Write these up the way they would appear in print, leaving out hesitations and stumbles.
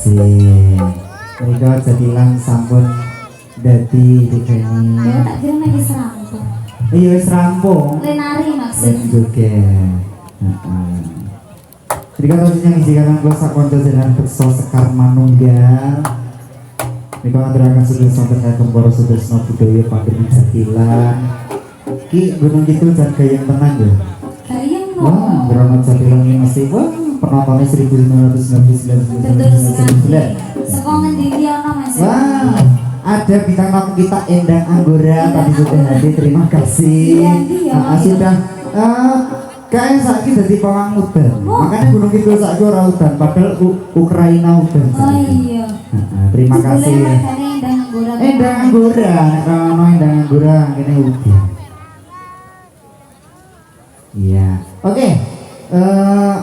Mereka jadilan sampun dadi dikeni. Ya tak kira lagi serampung. Iya wis rampung. Lenari maksudnya. Juga. Jadi kan posisinya ngisi kakang kula sakonco jenengan beksa Sekar Manunggal. Mereka ngaturaken sugeng sonten kagem para sutresna budaya pandemi jadilan. Ki Gunung Kidul jan gayeng tenan ya. Gayeng no. Wah, Brono Jatilan ini mesti wah penontonnya 1999. Sekong ngendi ana Mas? Wah, ada bintang tamu kita Endang Anggora tadi sudah hadir, terima kasih. Sudah kayak saiki dadi pawang udan. Makanya Gunung Kidul saiki ora udan, padahal Ukraina udan. Oh iya. Terima kasih. Endang Anggora, kalau Endang Anggora kene udan. Iya. Oke.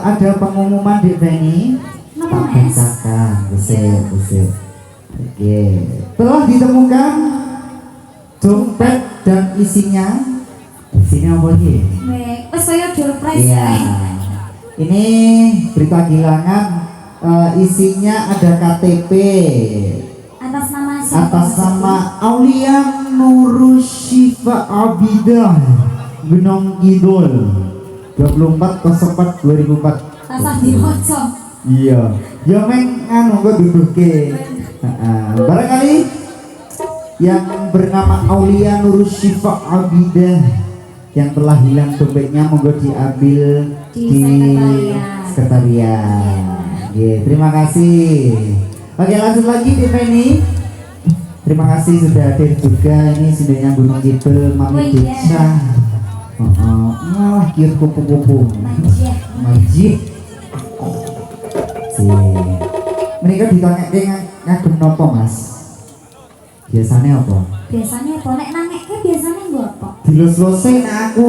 Ada pengumuman di sini. Napa Mas? Bacakan, busuk. Oke. Telah ditemukan dompet dan isinya. Isinya apa sih? Wes kaya door prize. Iya. Ini berita kehilangan. Isinya ada KTP. Atas nama siapa? Atas nama Aulia Nurusyifa Abidah Gunung Kidul 24/04/2004. Tasah diwaca. Iya. Ya meng anu kok duduhke. Barangkali yang bernama Aulia Nurusyifa Abidah yang telah hilang dompetnya monggo diambil di sekretariat. Terima kasih. Oke, lanjut lagi di Feni. Terima kasih sudah hadir juga. Ini sindangnya Gunung Kidul Mami Desa. Wah, kieu kupu-kupu. Majih. Mereka ditanyake ngagem nopo Mas? Biasanya apa? Biasanya apa? Nek nangekke biasanya nggo apa? Dilus-lusin aku.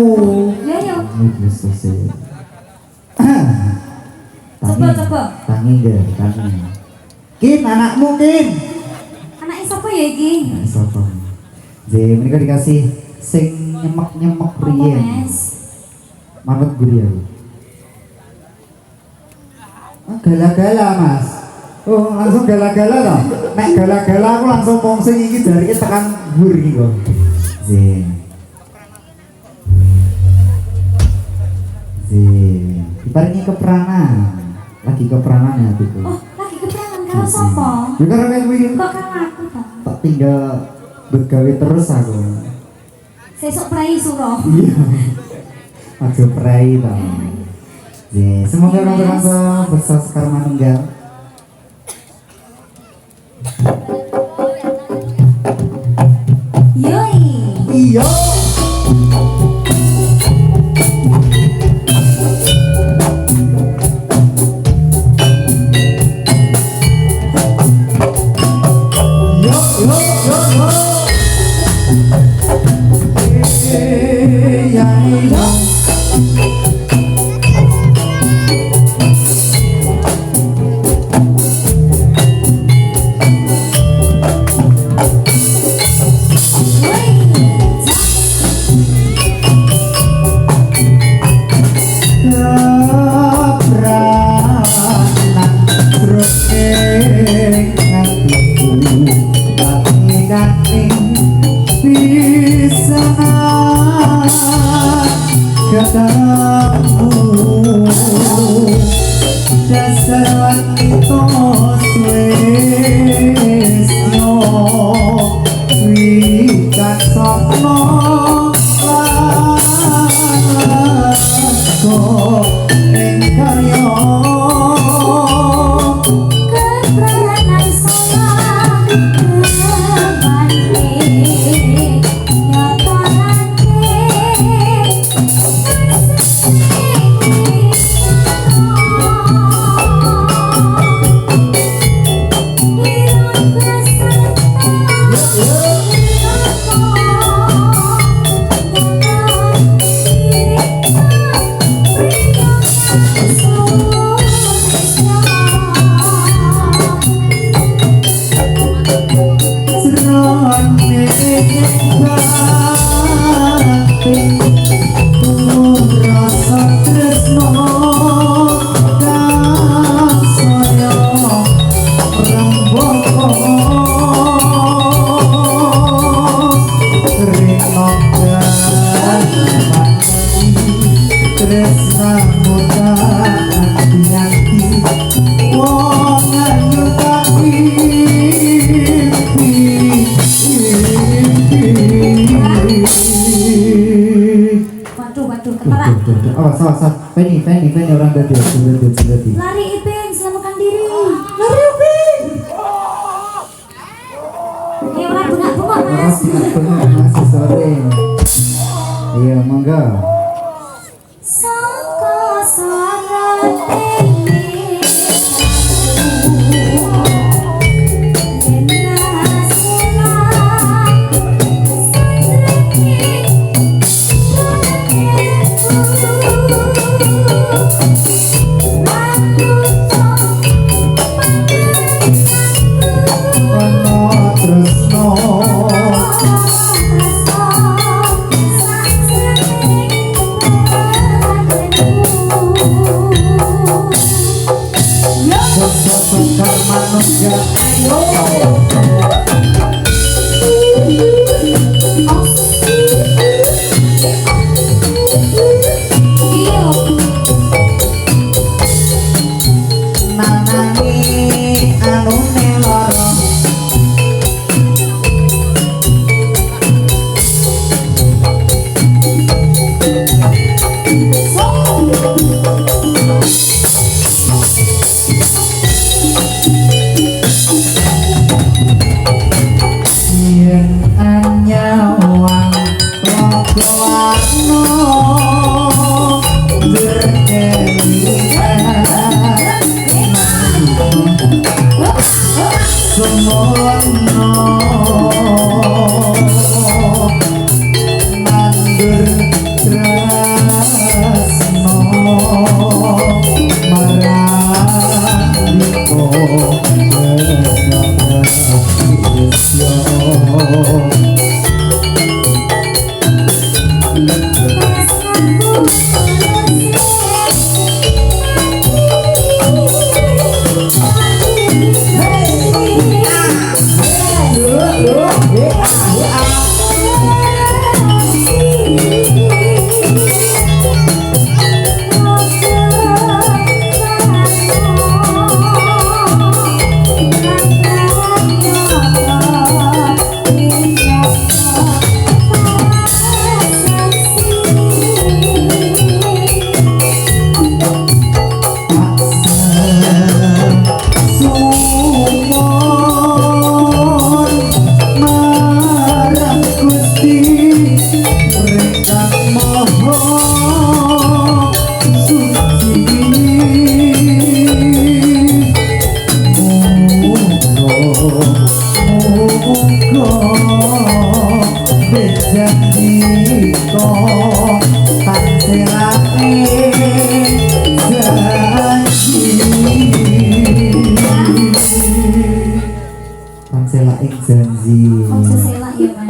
Ya ya. Dilus-lusin. Coba. Tangi enggak? Tangi. Kin, anakmu Kin. Anake sapa ya iki? Anak sapa? Mereka dikasih sing nyemek-nyemek riyen. Manut gurian. Gala-gala Mas. Oh, langsung gala-gala toh. Nek gala-gala aku langsung mong sing iki dari tekan bur iki kok. Diparingi kepranan. Lagi kepranan ya itu. Oh, lagi kepranan karo sapa? Ya karo kowe iki. Kok karo aku ta? Tak tinggal begawe terus aku. Sesuk prai suro. Iya. Aja prai ta. Semoga orang-orang besar Sekar Manunggal. Yoi. Iya. Penny orang tadi. Lari Ipin, selamatkan diri. Lari Ipin. Ya orang bunga mas. Masih sore. Iya, monggo. Saka sorot ini.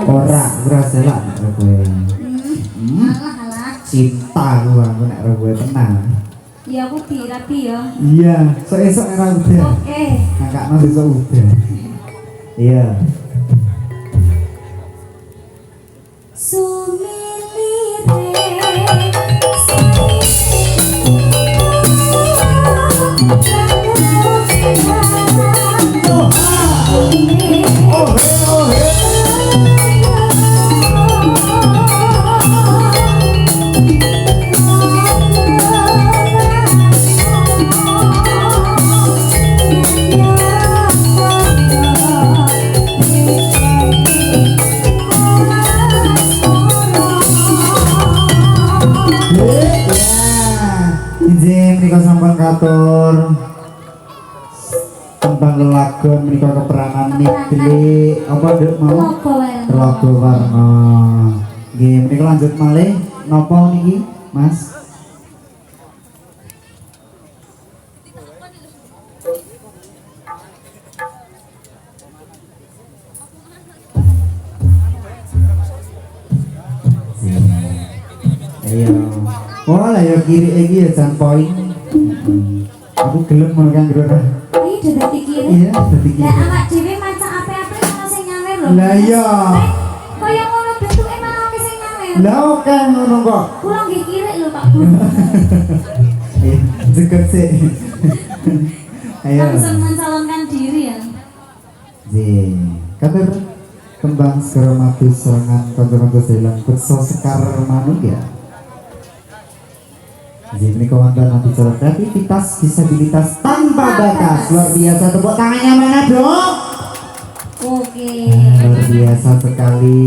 Ora selak nek kowe. Alah. Cinta aku nek kowe tenang. Ya aku rapi ya. Iya, esok era udah. Oke. Kakakno besok udah. Iya. Izin menika sampun katur tembang lelagon menika keperangan Nigli apa nduk mau Telaga Warna. Nggih menika lanjut malih napa niki Mas? Ayo. Oh lah ya kiri iki ya jan poin. Aku gelem ngono kan Grona. Iki dadi kiri. Iya, dadi kiri. Lah awak dhewe maca ape-ape ono sing nyawer lho. Lah iya. Kaya ngono bentuke malah oke sing nyawer. Lah oke ngono kok. Kula nggih kiri lho Pak Bu. Deket sih. Ayo. Langsung mencalonkan diri ya. Kabar kembang segera mati serangan kantor-kantor dalam kurso sekar manuk ya. Ini komandan nanti coba kreativitas disabilitas tanpa batas. Luar biasa, tepuk tangannya mana dong? Oke. Luar biasa sekali.